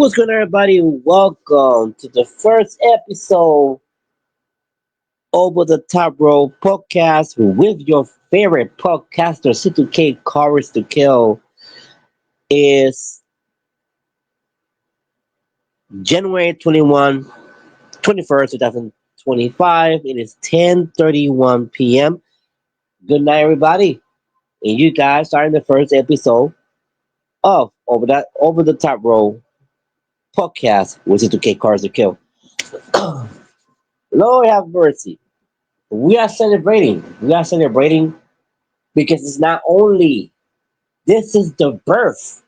What's going on, everybody? Welcome to the first episode Over the Top Row podcast with your favorite podcaster, C2K Courage to Kill. Is January 21st, 2025. It is 10:31 p.m. Good night, everybody. And you guys are in the first episode of Over the Top Row podcast with C2K Courage to Kill. Lord have mercy. We are celebrating. We are celebrating because it's not only this is the birth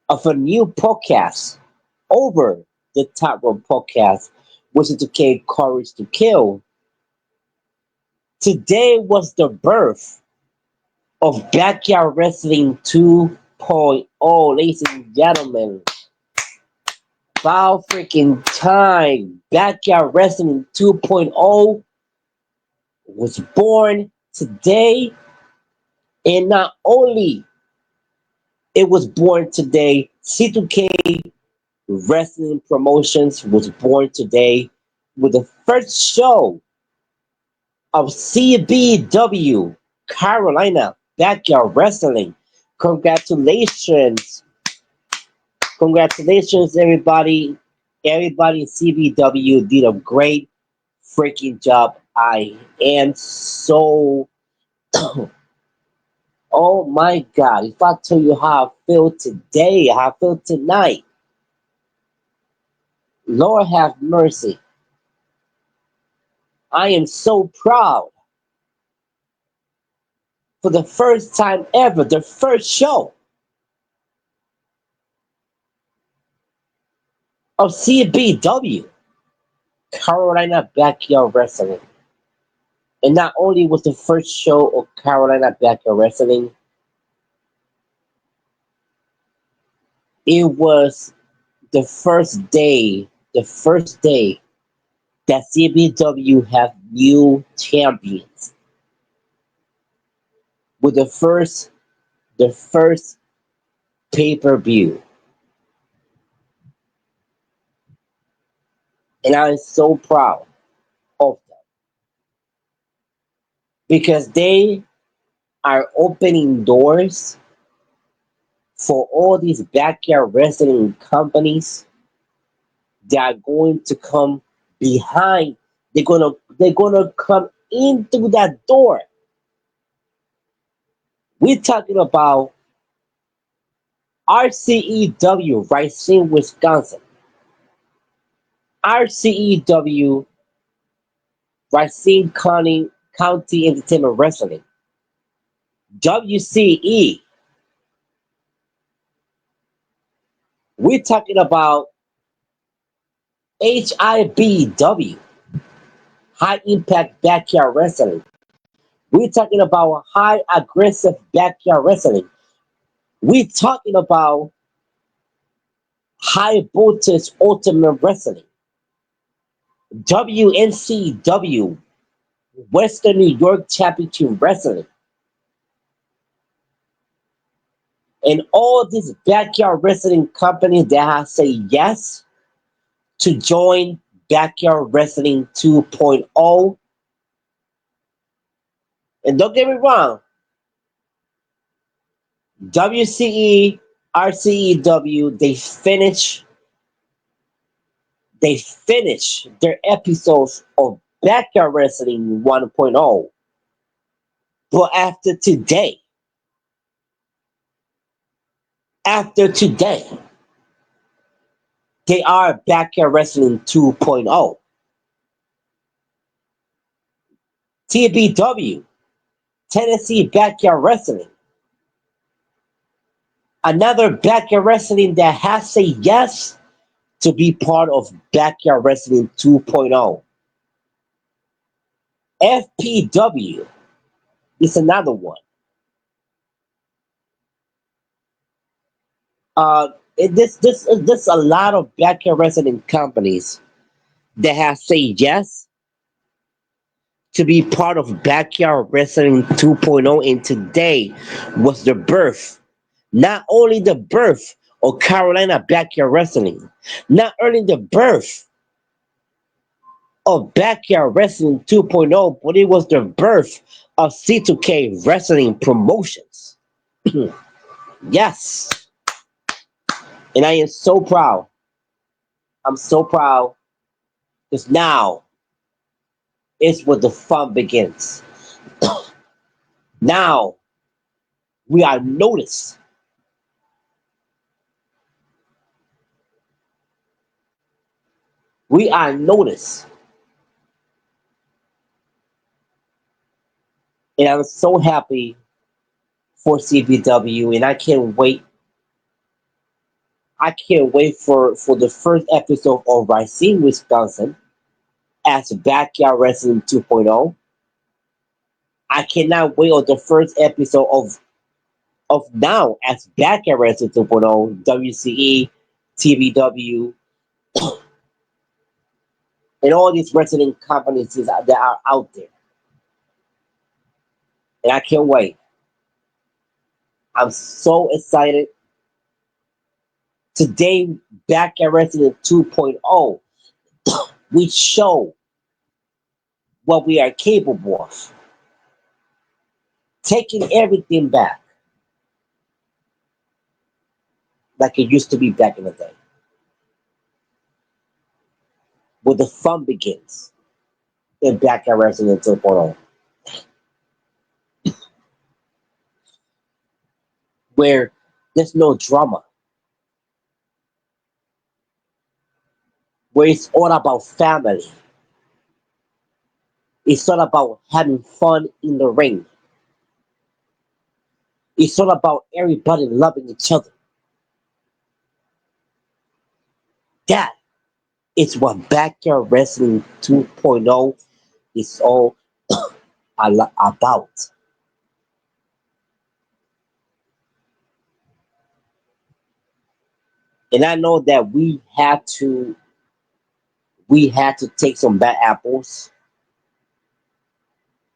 of a new podcast over the Top Rope podcast, which is the Courage to Kill. Today was the birth of Backyard Wrestling 2.0, ladies and gentlemen. About freaking time. Backyard Wrestling 2.0 was born today, and not only it was born today, C2K Wrestling Promotions was born today with the first show of CBW Carolina Backyard Wrestling. Congratulations. Congratulations, everybody. Everybody in CBW did a great freaking job. I am so oh my God, if I tell you how I feel today, how I feel tonight, Lord have mercy. I am so proud for the first time ever, the first show of CBW, Carolina Backyard Wrestling. And not only was the first show of Carolina Backyard Wrestling, it was the first day that CBW have new champions. With the first pay-per-view. And I'm so proud of them because they are opening doors for all these backyard wrestling companies that are going to come behind. They're gonna come in through that door. We're talking about RCEW, Racine, Wisconsin. RCEW, Racine County Entertainment Wrestling. WCE. We're talking about HIBW, High Impact Backyard Wrestling. We're talking about High Aggressive Backyard Wrestling. We're talking about High Voltage Ultimate Wrestling. WNCW, Western New York Championship Wrestling. And all these backyard wrestling companies that have said yes to join Backyard Wrestling 2.0. And don't get me wrong, WCE, RCEW, they finish their episodes of Backyard Wrestling 1.0. But after today, they are Backyard Wrestling 2.0. TBW, Tennessee Backyard Wrestling. Another Backyard Wrestling that has said yes to be part of Backyard Wrestling 2.0. FPW is another one. This a lot of backyard wrestling companies that have said yes to be part of Backyard Wrestling 2.0, and today was the birth, not only the birth or Carolina Backyard Wrestling. Not only the birth of Backyard Wrestling 2.0, but it was the birth of C2K Wrestling Promotions. Yes. And I am so proud. I'm so proud because now is where the fun begins. Now we are noticed. We are noticed. And I'm so happy for CBW, and I can't wait. I can't wait for the first episode of Racine, Wisconsin as Backyard Wrestling 2.0. I cannot wait on the first episode of now as Backyard Wrestling 2.0, WCE, TBW, and all these wrestling companies that are out there. And I can't wait. I'm so excited. Today, Backyard Wrestling 2.0, we show what we are capable of. Taking everything back like it used to be back in the day. Where the fun begins in Backyard Wrestling 2.0. Where there's no drama. Where it's all about family. It's all about having fun in the ring. It's all about everybody loving each other. That is what Backyard Wrestling 2.0 is all about. And I know that we had to take some bad apples,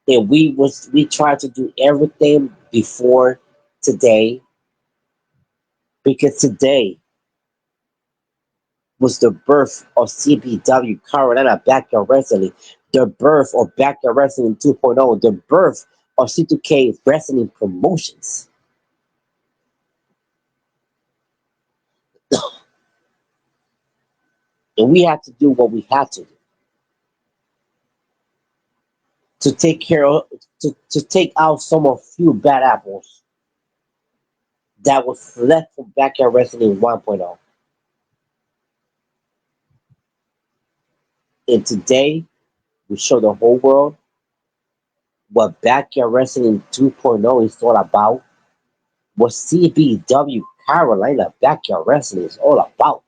and we tried to do everything before today, because today was the birth of CBW Carolina Backyard Wrestling, the birth of Backyard Wrestling 2.0, the birth of C2K Wrestling Promotions. And we had to do what we had to do to take care of to take out some of few bad apples that was left from Backyard Wrestling 1.0. And today we show the whole world what Backyard Wrestling 2.0 is all about, what CBW Carolina Backyard Wrestling is all about.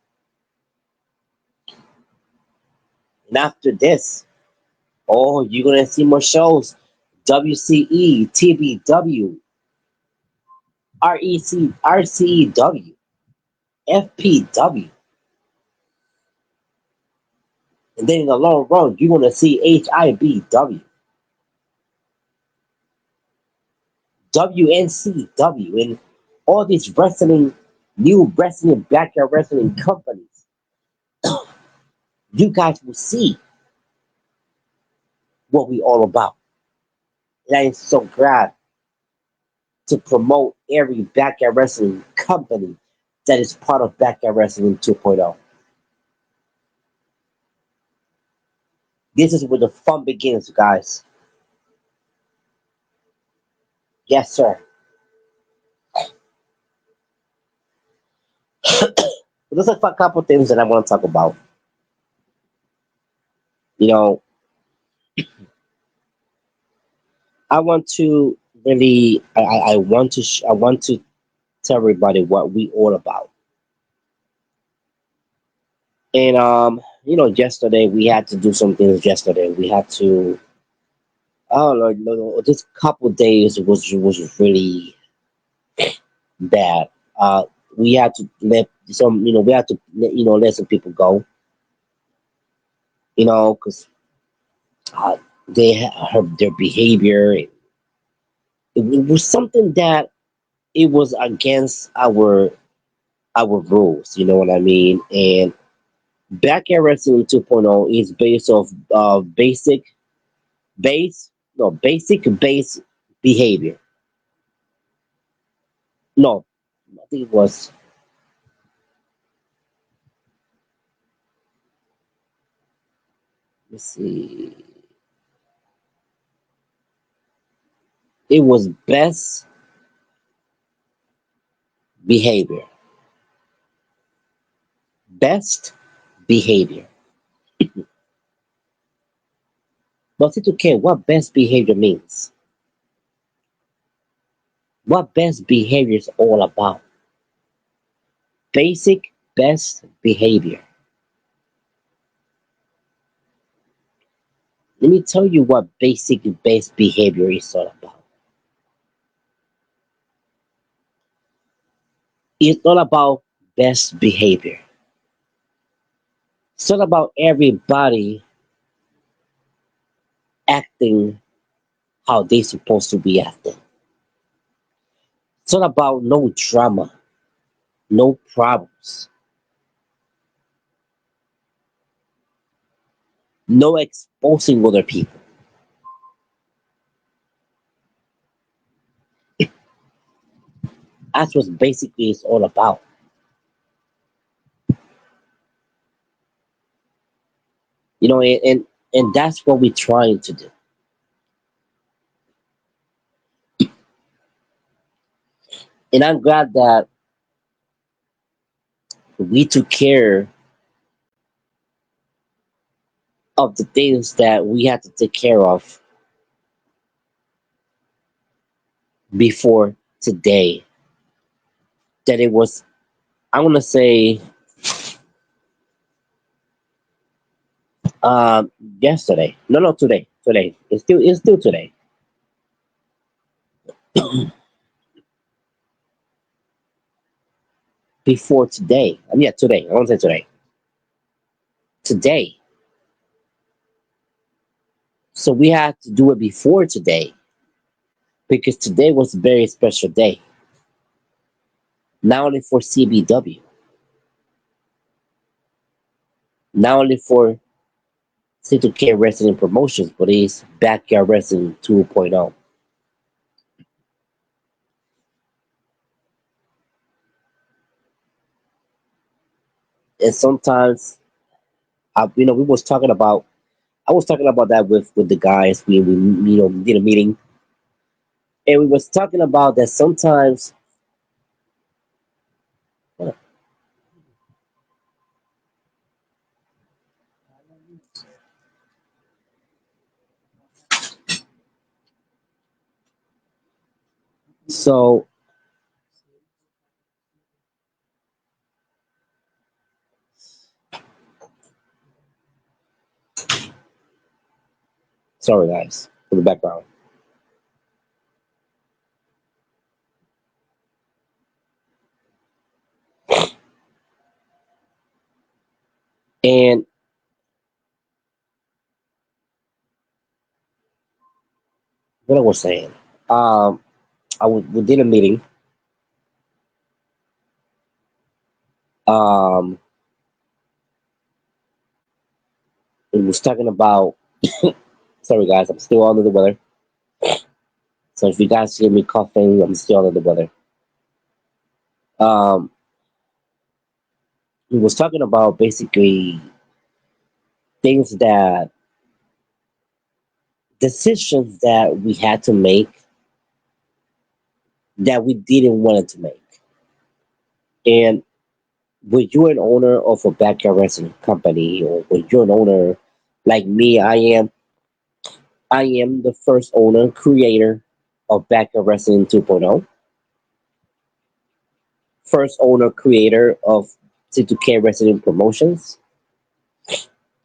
And after this, oh, you're gonna see more shows. WCE, TBW, REC, RCEW, FPW. And then in the long run, you're gonna see HIBW, WNCW, and all these new wrestling backyard wrestling companies. You guys will see what we all about. And I am so glad to promote every backyard wrestling company that is part of Backyard Wrestling 2.0. This is where the fun begins, guys. Yes, sir. There's a couple things that I want to talk about. You know, I want to really, I want to tell everybody what we all about. And yesterday we had to do some things. Yesterday we had to. Oh Lord, no, this couple days was really bad. We had to let some, we had to, let some people go. Because they have their behavior. It was something that it was against our our rules. You know what I mean? And Backyard Wrestling 2.0 is based off basic base behavior. No, I think it was. Let's see. It was best behavior. Best behavior. But it's okay what best behavior means. What best behavior is all about. Basic best behavior. Let me tell you what basic best behavior is all about. It's all about best behavior. It's all about everybody acting how they supposed to be acting. It's all about no drama, no problems, no exposing other people. That's what basically it's all about. You know, and that's what we're trying to do. And I'm glad that we took care of the things that we had to take care of before today. That it was, I want to say, um, yesterday. No, no, today. Today. It's still today. Before today. Yeah, today. I want to say today. Today. So we had to do it before today because today was a very special day. Not only for CBW, not only for C2K Wrestling Promotions, but it's Backyard Wrestling 2.0. And sometimes, we was talking about. I was talking about that with the guys. We did a meeting, and we was talking about that sometimes. So sorry, guys, for the background. And what I was saying, um, we did a meeting. Um, we was talking about. Sorry, guys, I'm still under the weather. So if you guys hear me coughing, I'm still under the weather. Um, we was talking about basically things that decisions that we had to make that we didn't want to make. And when you're an owner of a backyard wrestling company, or when you're an owner like me, I am the first owner creator of Backyard Wrestling 2.0, first owner creator of C2K Wrestling Promotions.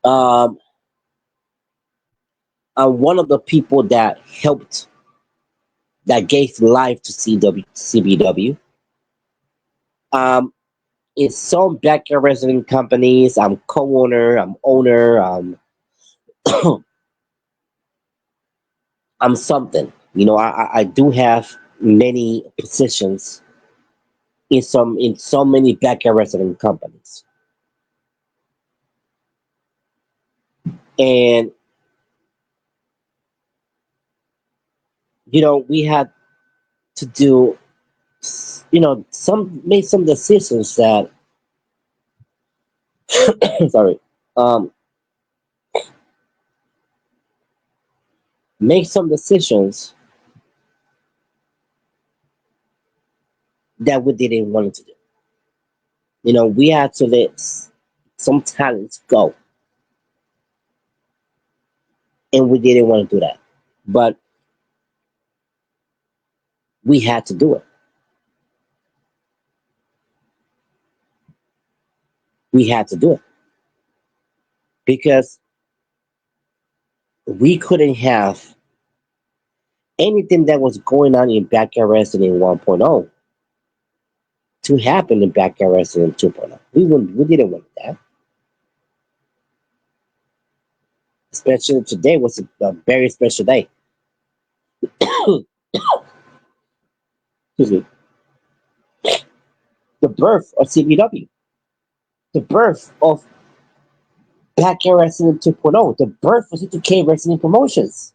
Um, I'm one of the people that gave life to CBW. Um, in some backyard wrestling companies, I'm co-owner, I'm owner, I'm something. I do have many positions in so many backyard wrestling companies, and we had to do some made some decisions that sorry um make some decisions that we didn't want to do. We had to let some talents go, and we didn't want to do that, but we had to do it. We had to do it because we couldn't have anything that was going on in backyard wrestling 1.0 to happen in backyard wrestling 2.0. We didn't want that. Especially today was a very special day. Excuse me. The birth of CBW, the birth of Backyard Wrestling 2.0, the birth of C2K Wrestling Promotions.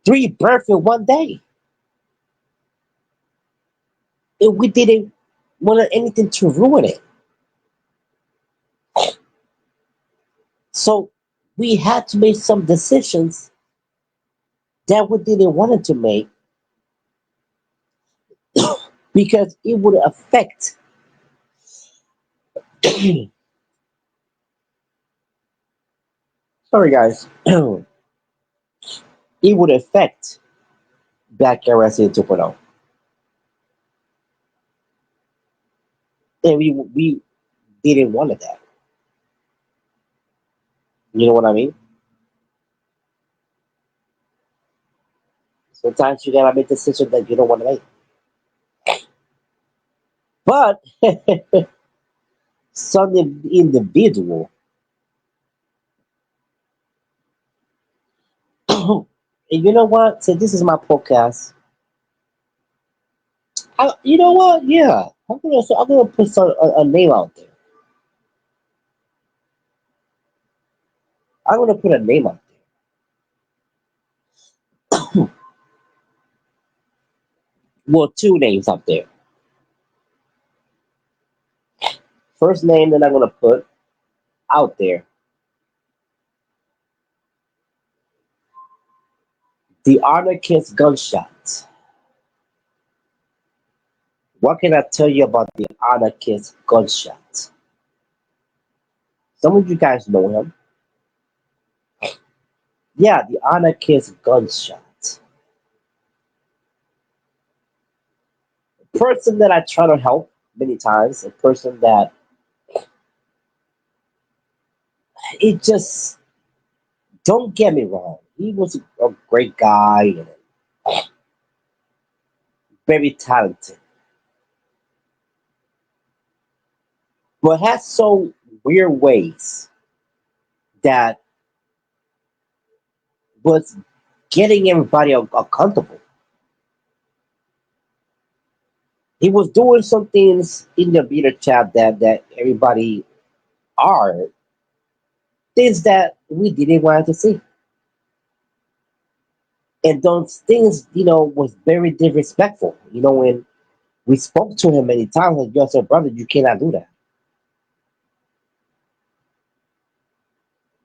Three births in one day. And we didn't want anything to ruin it. So we had to make some decisions that we didn't want to make because it would affect sorry guys. It would affect Backyard Wrestling 2.0. And we didn't want that. You know what I mean? Sometimes you gotta make decisions that you don't want to make. But some individual, and you know what? So this is my podcast. You know what? Yeah, I'm gonna put a name out there. I'm gonna put a name out there. Well, two names out there. First name that I'm gonna put out there: the Anarchist Gunshot. What can I tell you about the Anarchist Gunshot? Some of you guys know him. Yeah, the Anarchist Gunshot. A person that I try to help many times. A person that it just don't get me wrong. He was a great guy and very talented, but has so weird ways that was getting everybody uncomfortable. He was doing some things in the beta chat that everybody are things that we didn't want to see, and those things, was very disrespectful. When we spoke to him many times, like, yo, said, brother, you cannot do that.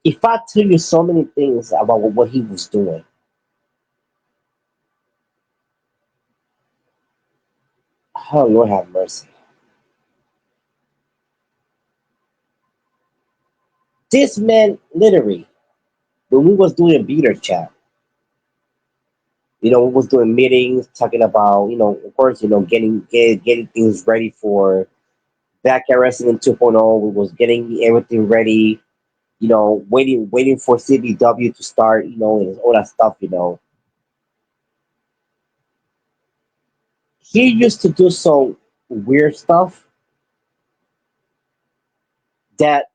If I tell you so many things about what he was doing, oh Lord have mercy. This man literally, when we was doing beater chat, we was doing meetings, talking about, of course, getting things ready for backyard wrestling 2.0. We was getting everything ready, waiting for CBW to start, and all that stuff, He used to do some weird stuff that,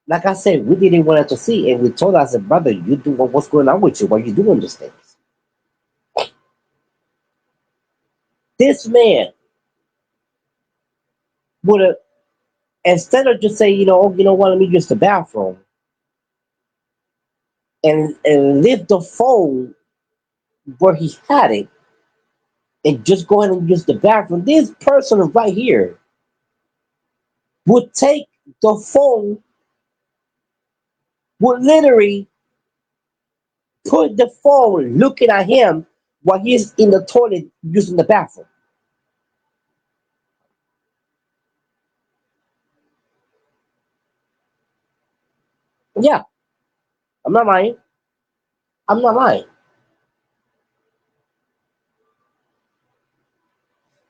like I said, we didn't want to see, and we told us, brother, you do what's going on with you? Why are you doing these things? This man would have, instead of just say, oh, you know what, let me use the bathroom, and leave the phone where he had it, and just go ahead and use the bathroom, this person right here would take the phone, would literally put the phone looking at him while he's in the toilet using the bathroom. Yeah, I'm not lying. I'm not lying.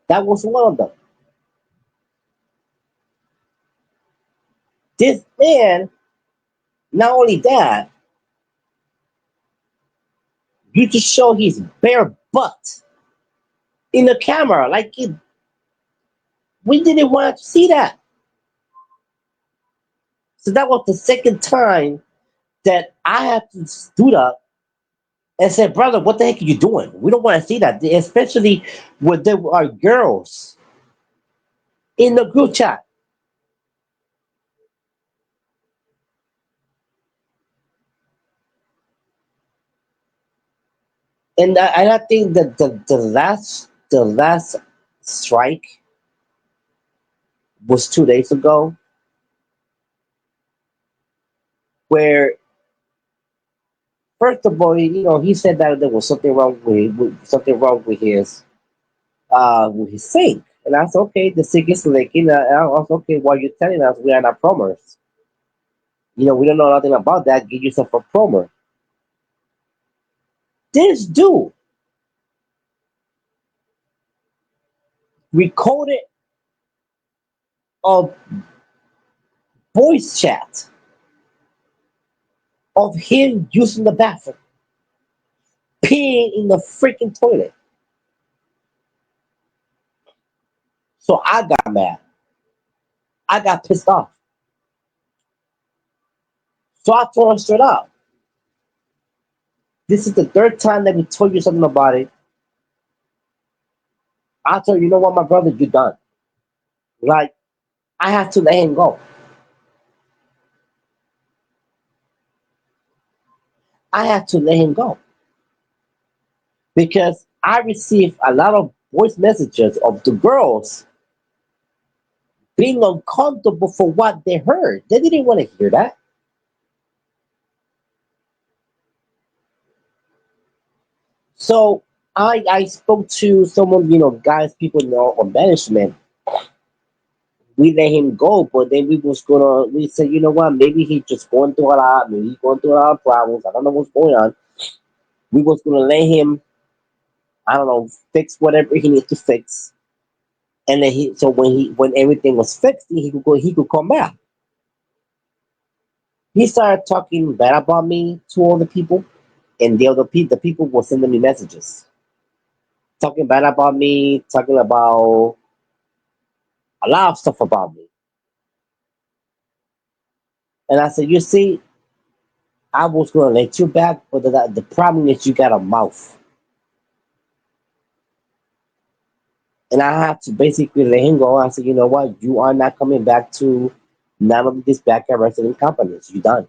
That was one of them. This man, not only that, you just show his bare butt in the camera. We didn't want to see that. So that was the second time that I had to stood up and said, brother, what the heck are you doing? We don't want to see that, especially when there are girls in the group chat. And I think that the last strike was 2 days ago, where first of all, he said that there was something wrong with his sink. And I said, okay, the sink is leaking. And I was okay. While you're telling us we are not plumbers, we don't know nothing about that. Get yourself a plumber. This dude recorded a voice chat of him using the bathroom, peeing in the freaking toilet. So I got mad. I got pissed off. So I told him straight up, this is the third time that we told you something about it. I told you, you know what, my brother, you're done. Like, I have to let him go. I have to let him go. Because I received a lot of voice messages of the girls being uncomfortable for what they heard. They didn't want to hear that. So I spoke to someone, guys, people on management. We let him go, but then we said, you know what, maybe he just going through a lot, maybe he's going through a lot of problems. I don't know what's going on. We was gonna let him, I don't know, fix whatever he needs to fix. And then so when everything was fixed, he could come back. He started talking bad about me to all the people, and the people were sending me messages talking bad about me, talking about a lot of stuff about me. And I said, you see, I was gonna let you back, but the problem is you got a mouth, and I have to basically let him go. I said, you know what, you are not coming back to none of these backyard resident companies. You done,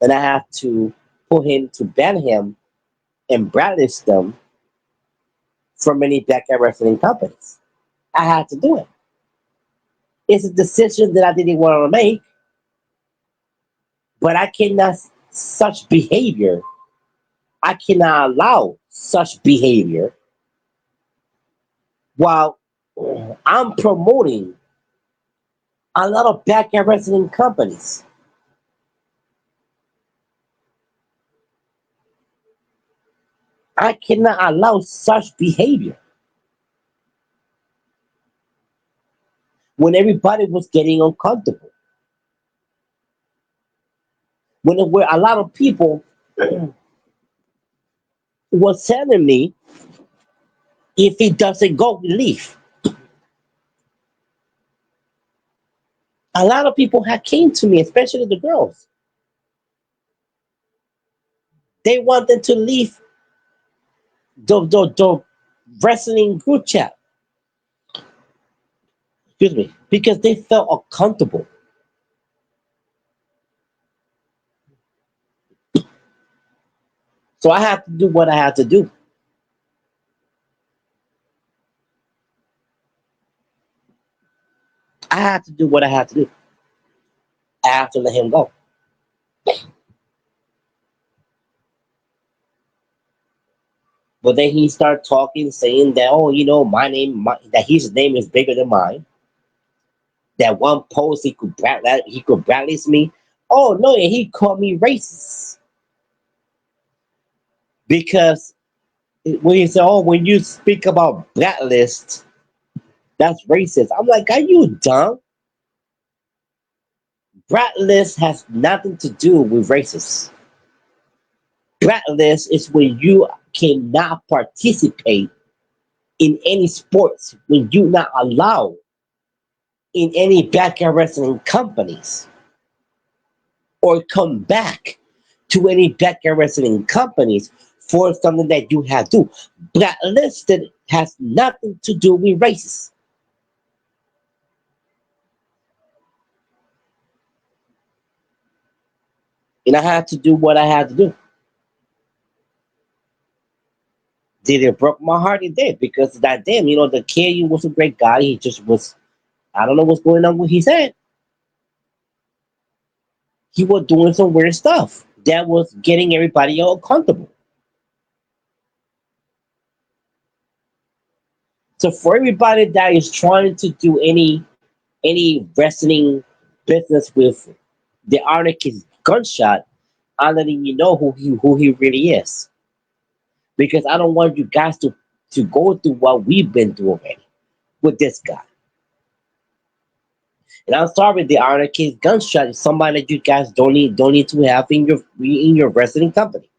and I have to put him to ban him and blacklist them from any backyard resident companies. I had to do it. It's a decision that I didn't want to make, but I cannot such behavior. I cannot allow such behavior while I'm promoting a lot of backyard resident companies. I cannot allow such behavior when everybody was getting uncomfortable. When there were a lot of people was telling me if it doesn't go, we leave. A lot of people had came to me, especially the girls. They wanted to leave the wrestling group chat. Excuse me, because they felt uncomfortable. So I had to do what I had to do. I had to do what I had to do. I had to let him go. But then he started talking, saying that, oh, that his name is bigger than mine. That one post he could blacklist me. Oh no, and he called me racist because when he said, oh, when you speak about blacklist, that's racist. I'm like, are you dumb? Blacklist has nothing to do with racist. Blacklist is when you cannot participate in any sports, when you not allowed in any backyard wrestling companies or come back to any backyard wrestling companies for something that you have to do. Blacklisted has nothing to do with races. And I had to do what I had to do. Did it broke my heart? It did because that damn, the kid was a great guy. He just was. I don't know what's going on with his head. He was doing some weird stuff that was getting everybody uncomfortable. So for everybody that is trying to do any wrestling business with the Arctic gunshot, I'm letting you know who he really is. Because I don't want you guys to go through what we've been through already with this guy. And I'm sorry, the Arctic gunshot is somebody that you guys don't need to have in your wrestling company.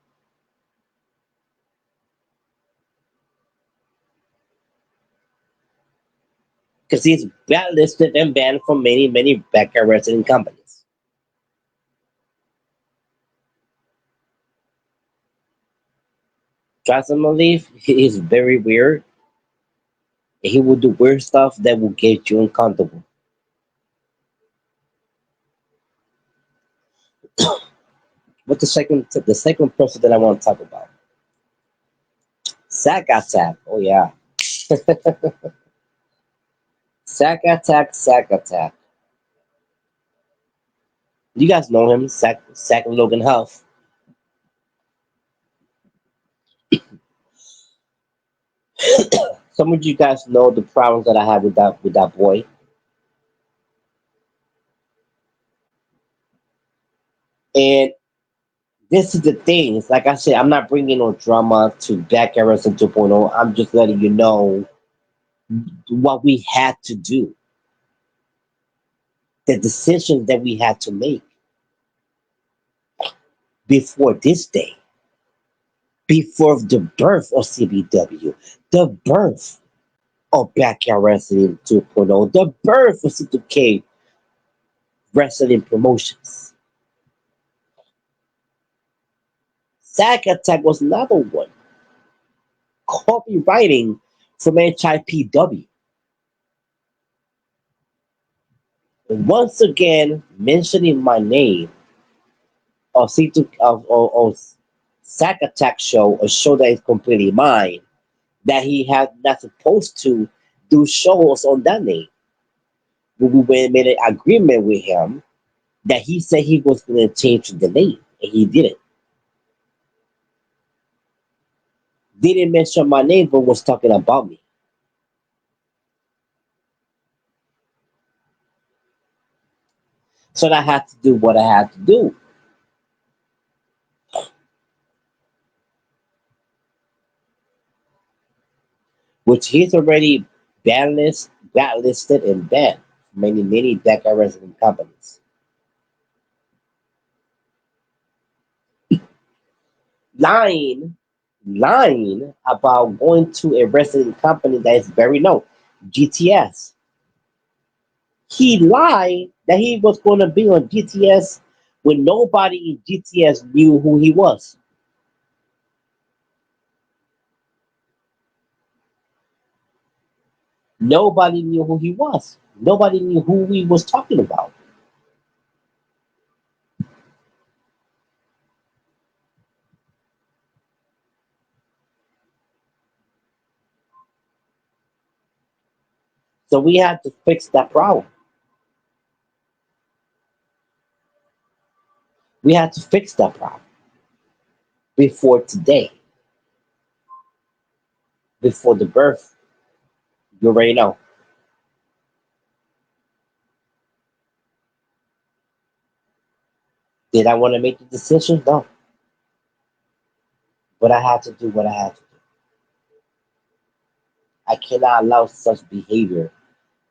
Because he's blacklisted and banned from many backyard wrestling companies. Trust and believe he is very weird. He will do weird stuff that will get you uncomfortable. But the second person that I want to talk about, Sack Attack. Oh yeah, Sack Attack, Sack Attack. You guys know him, Sack Logan Huff. Some of you guys know the problems that I had with that boy, and this is the thing. It's like I said, I'm not bringing no drama to Backyard Wrestling 2.0. I'm just letting you know what we had to do, the decisions that we had to make before this day, before the birth of CBW, the birth of Backyard Wrestling 2.0, the birth of C2K Wrestling Promotions. Sack Attack was another one. Copywriting from HIPW. Once again, mentioning my name of C2 of Sack Attack show, a show that is completely mine, that he had not supposed to do shows on that name. We made an agreement with him that he said he was going to change the name, and he didn't. Didn't mention my name, but was talking about me. So I had to do what I had to do, which he's already blacklisted and banned from many DECA resident companies. Lying, lying about going to a resident company that is very known, GTS. He lied that he was going to be on GTS when nobody in GTS knew who he was. Nobody knew who he was. Nobody knew who he was talking about. So we had to fix that problem. We had to fix that problem before today, before the birth. You already know. Did I want to make the decision? No. But I had to do what I had to do. I cannot allow such behavior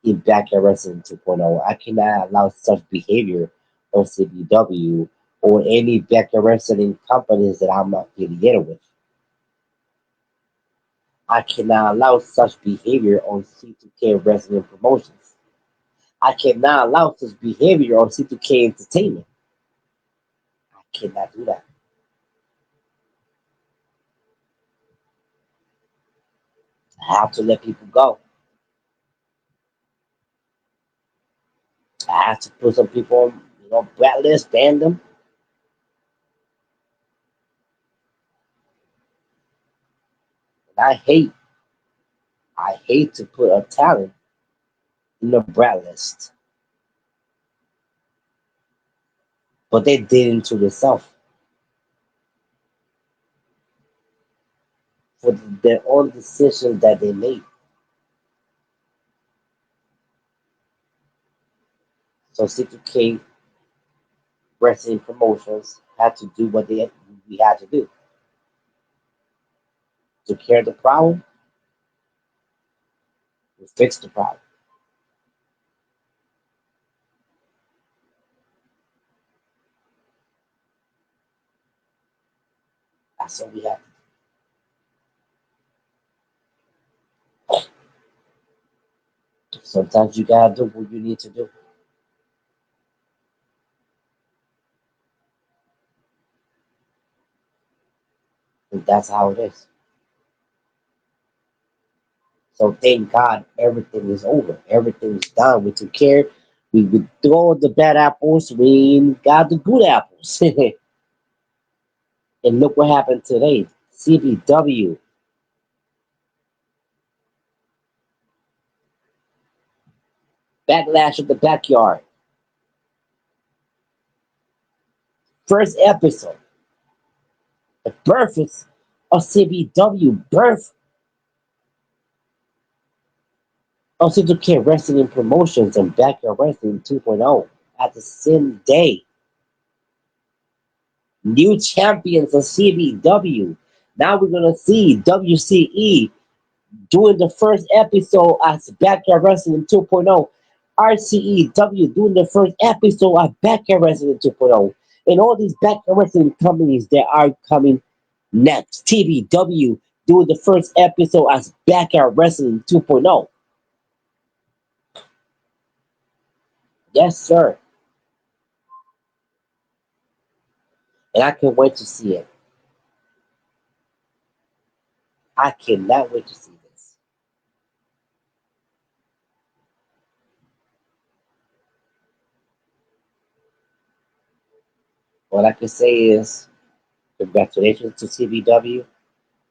in Backyard Wrestling 2.0. I cannot allow such behavior on CBW or any Backyard Wrestling companies that I'm affiliated with. I cannot allow such behavior on C2K Wrestling Promotions. I cannot allow such behavior on C2K Entertainment. I cannot do that. I have to let people go. I have to put some people on, blacklist, ban them. And I hate to put a talent in the blacklist, but they did it to themselves for their own decisions that they made. So C2K Wrestling Promotions had to do what we had to do to cure the problem, to fix the problem. That's what we have. Sometimes you gotta do what you need to do, and that's how it is. So thank God everything is over. Everything is done. We took care. We would throw the bad apples. We got the good apples. And look what happened today. CBW, Backlash of the Backyard. First episode. The birth is of CBW. Birth of C2K Wrestling Promotions and Backyard Wrestling 2.0 at the same day. New champions of CBW. Now we're gonna see WCE doing the first episode as Backyard Wrestling 2.0. RCEW doing the first episode of Backyard Wrestling 2.0. And all these Backyard Wrestling companies that are coming next. TBW doing the first episode as Backyard Wrestling 2.0. Yes, sir. And I can't wait to see it. I cannot wait to see this. What I can say is congratulations to CBW.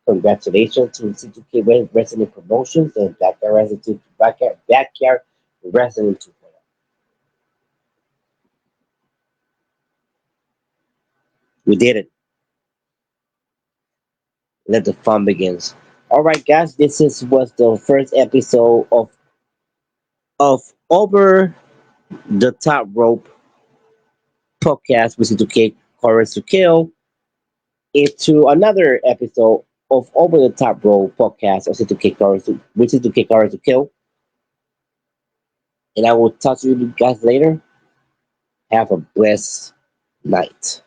Congratulations to C2K Wrestling Promotions and Backyard Wrestling 2.0. We did it. Let the fun begins. All right, guys, was the first episode of Over the Top Rope podcast with C2K Chorus to Kill into another episode of Over the Top Rope podcast of C2K Chorus with C2K Chorus to Kill. And I will talk to you guys later. Have a blessed night.